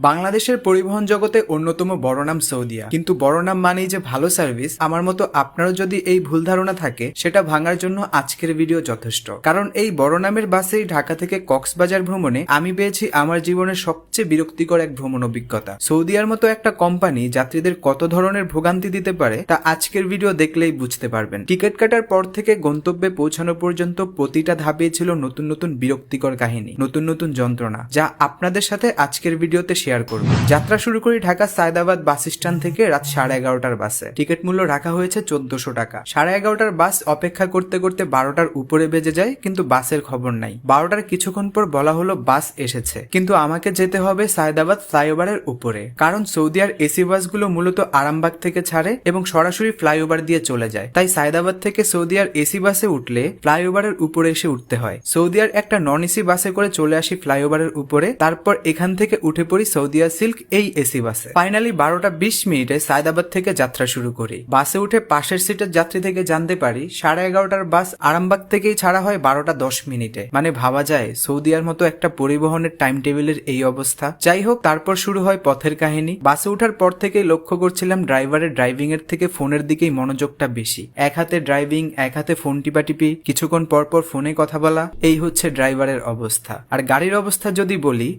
বাংলাদেশের পরিবহন জগতে অন্যতম বড় নাম সৌদিয়া, কিন্তু বড় নাম মানেই যে ভালো সার্ভিস, আমার মতো আপনারও যদি এই ভুল ধারণা থাকে সেটা ভাঙার জন্য আজকের ভিডিও যথেষ্ট। কারণ এই বড় নামের বাসেই ঢাকা থেকে কক্সবাজার ভ্রমণে আমি পেয়েছি আমার জীবনের সবচেয়ে বিরক্তিকর এক ভ্রমণ অভিজ্ঞতা। সৌদিয়ার মতো একটা কোম্পানি যাত্রীদের কত ধরনের ভোগান্তি দিতে পারে তা আজকের ভিডিও দেখলেই বুঝতে পারবেন। টিকিট কাটার পর থেকে গন্তব্যে পৌঁছানো পর্যন্ত প্রতিটা ধাপে ছিল নতুন নতুন বিরক্তিকর কাহিনী, নতুন নতুন যন্ত্রণা, যা আপনাদের সাথে আজকের ভিডিওতে শেয়ার করব। যাত্রা শুরু করি ঢাকা সায়দাবাদ বাস স্ট্যান্ড থেকে রাত 11:30টার বাসে। টিকিট মূল্য রাখা হয়েছে 1400 টাকা। 11:30টার বাস অপেক্ষা করতে করতে 12টার উপরে বেজে যায়, কিন্তু বাসের খবর নাই। 12টার কিছুক্ষণ পর বলা হলো বাস এসেছে, কিন্তু আমাকে যেতে হবে সায়দাবাদ ফ্লাইওভারের উপরে। কারণ সৌদিয়ার এসি বাসগুলো মূলত আরামবাগ থেকে ছাড়ে এবং সরাসরি ফ্লাইওভার দিয়ে চলে যায়। তাই সায়দাবাদ থেকে সৌদিয়ার এসি বাসে উঠলে ফ্লাইওভারের উপরে এসে উঠতে হয়। সৌদিয়ার একটা নন এসি বাসে করে চলে আসি ফ্লাইওভারের উপরে, তারপর এখান থেকে উঠে পড়ি সৌদিয়া সিল্ক এই এসি বাসে। ফাইনালি 12:20 সায়দাবাদ থেকে যাত্রা শুরু করি। বাসে উঠে পাশের সিটের যাত্রী থেকে জানতে পারি 11:30টার বাস আরামবাগ থেকেই ছাড়া হয় 12:10। মানে ভাবা যায় সৌদিয়ার মতো একটা পরিবহনের টাইম টেবিলের এই অবস্থা। যাই হোক, তারপর শুরু হয় পথের কাহিনী। বাসে ওঠার পর থেকেই লক্ষ্য করছিলাম ড্রাইভারের ড্রাইভিং এর থেকে ফোনের দিকেই মনোযোগটা বেশি। এক হাতে ড্রাইভিং, এক হাতে ফোন টিপাটিপি, কিছুক্ষণ পর পর ফোনে কথা বলা। এই হচ্ছে ড্রাইভারের অবস্থা। আর গাড়ির অবস্থা যদি বলি,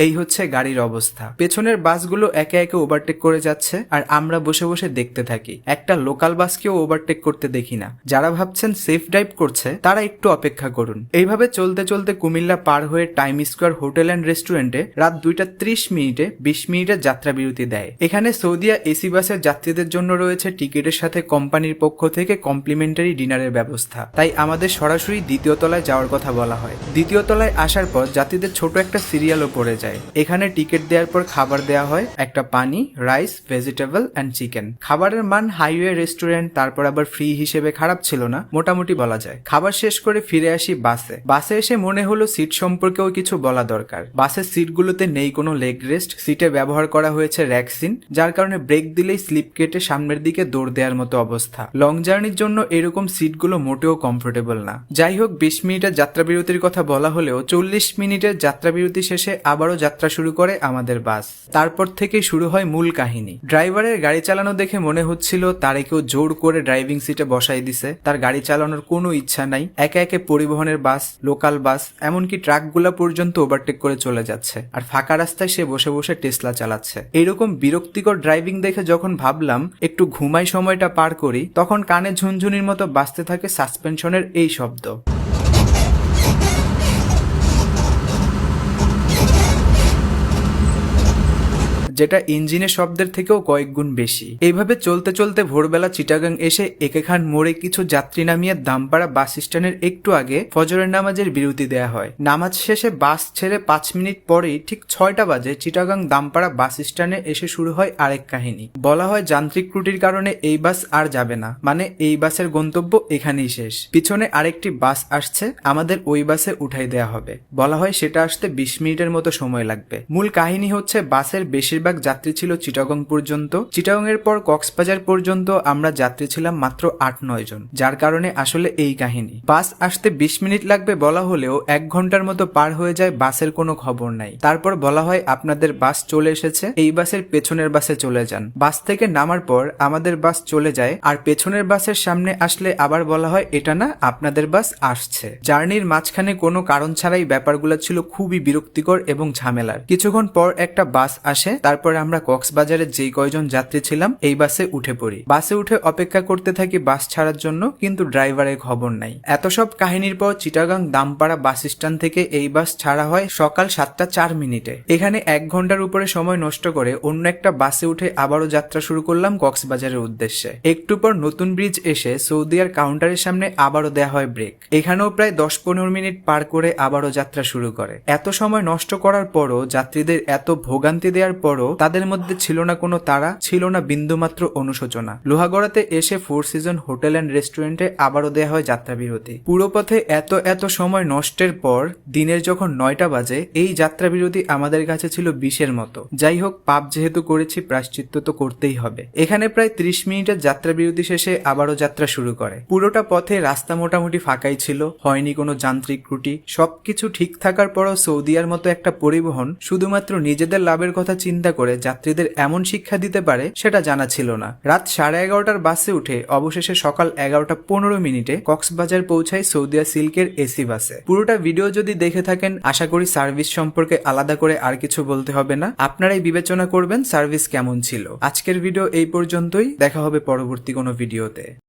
এই হচ্ছে গাড়ির অবস্থা। পেছনের বাসগুলো একে একে ওভারটেক করে যাচ্ছে আর আমরা বসে বসে দেখতে থাকি। একটা লোকাল বাসকেও ওভারটেক করতে দেখি না। যারা ভাবছেন সেফ ড্রাইভ করছে তারা একটু অপেক্ষা করুন। এইভাবে চলতে চলতে কুমিল্লা পার হয়ে টাইম স্কোয়ার হোটেল অ্যান্ড রেস্টুরেন্টে রাত 2:30 20 মিনিটের যাত্রা বিরতি দেয়। এখানে সৌদিয়া এসি বাসের যাত্রীদের জন্য রয়েছে টিকিটের সাথে কোম্পানির পক্ষ থেকে কমপ্লিমেন্টারি ডিনারের ব্যবস্থা। তাই আমাদের সরাসরি দ্বিতীয় তলায় যাওয়ার কথা বলা হয়। দ্বিতীয় তলায় আসার পর যাত্রীদের ছোট একটা সিরিয়ালও পড়ে যায়। এখানে টিকিট দেওয়ার পর খাবার দেওয়া হয়, একটা পানি, রাইস, ভেজিটেবল এন্ড চিকেন। খাবারের মান হাইওয়ে রেস্টুরেন্ট, তারপর আবার ফ্রি হিসেবে খারাপ ছিল না, মোটামুটি বলা যায়। খাবার শেষ করে ফিরে আসি বাসে। বাসে এসে মনে হলো সিট সম্পর্কেও কিছু বলা দরকার। বাসের সিটগুলোতে নেই কোনো লেগ রেস্ট। সিটে ব্যবহার করা হয়েছে র্যাকসিন, যার কারণে ব্রেক দিলেই স্লিপ কেটে সামনের দিকে দৌড় দেওয়ার মতো অবস্থা। লং জার্নির জন্য এরকম সিটগুলো মোটেও কমফোর্টেবল না। যাই হোক, 20 মিনিটের যাত্রা বিরতির কথা বলা হলেও 40 মিনিটের যাত্রা বিরতি শেষে আবারও যাত্রা শুরু করে আমাদের বাস। তারপর থেকে শুরু হয় মূল কাহিনী। ড্রাইভারের গাড়ি চালানো দেখে মনে হচ্ছিল তারে কেউ জোর করে ড্রাইভিং সিটে বসাই দিছে। তার গাড়ি চালানোর কোনো ইচ্ছা নাই। একে একে পরিবহনের বাস, লোকাল বাস, এমনকি ট্রাকগুলা পর্যন্ত ওভারটেক করে চলে যাচ্ছে। আর ফাঁকা রাস্তায় সে বসে বসে টেসলা চালাচ্ছে। এইরকম বিরক্তিকর ড্রাইভিং দেখে যখন ভাবলাম একটু ঘুমাই সময়টা পার করি, তখন কানে ঝুনঝুনির মতো বাজতে থাকে সাসপেনশনের এই শব্দ, যেটা ইঞ্জিনের শব্দের থেকেও কয়েক গুণ বেশি। এইভাবে চলতে চলতে ভোরবেলা চিটাগাং এসে একেখান মোড়ে কিছু যাত্রী নামিয়ে দামপাড়া বাস স্ট্যান্ডের একটু আগে ফজরের নামাজের বিরতি দেয়া হয়। নামাজ শেষে বাস ছেড়ে 5 মিনিট পরেই ঠিক 6টা বাজে চিটাগাং দামপাড়া বাস স্ট্যান্ডে এসে শুরু হয় আরেক কাহিনী। বলা হয় যান্ত্রিক ত্রুটির কারণে এই বাস আর যাবে না, মানে এই বাসের গন্তব্য এখানেই শেষ। পিছনে আরেকটি বাস আসছে, আমাদের ওই বাসে উঠাই দেয়া হবে। বলা হয় সেটা আসতে 20 মিনিটের মতো সময় লাগবে। মূল কাহিনী হচ্ছে বাসের বেশিরভাগ যাত্রী ছিল চিটাগং পর্যন্ত। চিটাগং এর পর কক্সবাজার পর্যন্ত আমরা যাত্রী ছিলাম মাত্র 8-9 জন, যার কারণে আসলে এই কাহিনী। বাস আসতে 20 মিনিট লাগবে বলা হলেও 1 ঘন্টার মতো পার হয়ে যায়, বাসের কোনো খবর নাই। তারপর বলা হয় আপনাদের বাস চলে এসেছে, এই বাসের পেছনের বাসে চলে যান। বাস থেকে নামার পর আমাদের বাস চলে যায়, আর পেছনের বাসের সামনে আসলে আবার বলা হয় এটা না, আপনাদের বাস আসছে। জার্নির মাঝখানে কোনো কারণ ছাড়াই ব্যাপারগুলো ছিল খুবই বিরক্তিকর এবং ঝামেলার। কিছুক্ষণ পর একটা বাস আসে, তারপর আমরা কক্সবাজারের যেই কয়জন যাত্রী ছিলাম এই বাসে উঠে পড়ি। বাসে উঠে অপেক্ষা করতে থাকি বাস ছাড়ার জন্য, কিন্তু ড্রাইভারের খবর নাই। এত সব কাহিনীর পর চিটাগাং দামপাড়া বাস স্ট্যান্ড থেকে এই বাস ছাড়া হয় সকাল 7:04। এখানে 1 ঘন্টার উপরে সময় নষ্ট করে অন্য একটা বাসে উঠে আবারও যাত্রা শুরু করলাম কক্সবাজারের উদ্দেশ্যে। একটু পর নতুন ব্রিজ এসে সৌদিয়ার কাউন্টারের সামনে আবারও দেয়া হয় ব্রেক। এখানেও প্রায় 10-15 মিনিট পার করে আবারও যাত্রা শুরু করে। এত সময় নষ্ট করার পরও, যাত্রীদের এত ভোগান্তি দেওয়ার পরও তারপরও তাদের মধ্যে ছিল না কোনো তাড়া, ছিল না বিন্দুমাত্র অনুশোচনা। লোহাগড়াতে এসে ফোর সিজন হোটেল অ্যান্ড রেস্টুরেন্টে আবারও দেয়া হয় যাত্রা বিরতি। পুরো পথে এত সময় নষ্টের পর দিনের যখন 9টা বাজে, এই যাত্রা বিরতি আমাদের কাছে ছিল বিষের মতো। যাই হোক, পাপ যেহেতু করেছি, প্রায়শ্চিত্ত তো করতেই হবে। এখানে প্রায় 30 মিনিটের যাত্রা বিরতি শেষে আবারও যাত্রা শুরু করে। পুরোটা পথে রাস্তা মোটামুটি ফাঁকাই ছিল, হয়নি কোনো যান্ত্রিক ত্রুটি। সবকিছু ঠিক থাকার পরও সৌদিয়ার মতো একটা পরিবহন শুধুমাত্র নিজেদের লাভের কথা চিন্তা করে যাত্রীদের এমন শিক্ষা দিতে পারে সেটা জানা ছিল না। রাত 11:30টার বাসে উঠে অবশেষে সকাল 11:15 কক্সবাজার পৌঁছায় সৌদিয়া সিল্কের এসি বাসে। পুরোটা ভিডিও যদি দেখে থাকেন, আশা করি সার্ভিস সম্পর্কে আলাদা করে আর কিছু বলতে হবে না। আপনারাই বিবেচনা করবেন সার্ভিস কেমন ছিল। আজকের ভিডিও এই পর্যন্তই, দেখা হবে পরবর্তী কোনো ভিডিওতে।